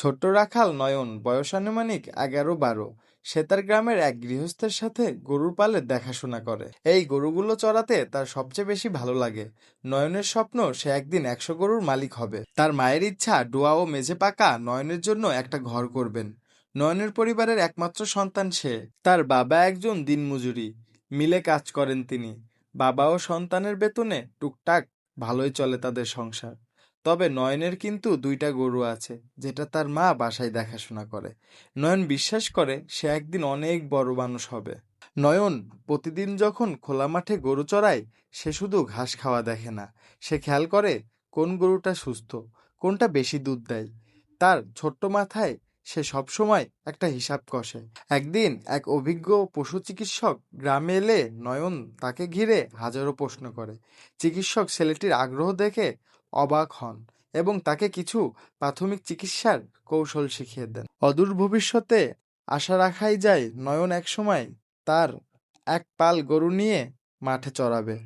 ছোট্ট রাখাল নয়ন, বয়স আনুমানিক 11-12। সে তার গ্রামের এক গৃহস্থের সাথে গরুর পালের দেখাশোনা করে। এই গরুগুলো চড়াতে তার সবচেয়ে বেশি ভালো লাগে। নয়নের স্বপ্ন সে একদিন 100 গরুর মালিক হবে। তার মায়ের ইচ্ছা ডোয়া ও মেঝে পাকা নয়নের জন্য একটা ঘর করবেন। নয়নের পরিবারের একমাত্র সন্তান সে। তার বাবা একজন দিনমজুরি, মিলে কাজ করেন তিনি। বাবা ও সন্তানের বেতনে টুকটাক ভালোই চলে তাদের সংসার। তবে নয়নের কিন্তু 2টা গরু আছে, যেটা তার মা বাসায় দেখাশোনা করে। নয়ন বিশ্বাস করে সে একদিন অনেক বড় মানুষ হবে। নয়ন প্রতিদিন যখন খোলা মাঠে গরু চড়ায়, সে শুধু ঘাস খাওয়া দেখে না, সে খেয়াল করে কোন গরুটা সুস্থ, কোনটা বেশি দুধ দেয়। তার ছোট্ট মাথায় সে সবসময় একটা হিসাব কষে। একদিন এক অভিজ্ঞ পশু চিকিৎসক গ্রামে এলে নয়ন তাকে ঘিরে হাজারো প্রশ্ন করে। চিকিৎসক ছেলেটির আগ্রহ দেখে অবাক হন এবং তাকে কিছু প্রাথমিক চিকিৎসার কৌশল শিখিয়ে দেন। অদূর ভবিষ্যতে আশা রাখাই যায় নয়ন একসময় তার এক পাল গরু নিয়ে মাঠে চড়াবে।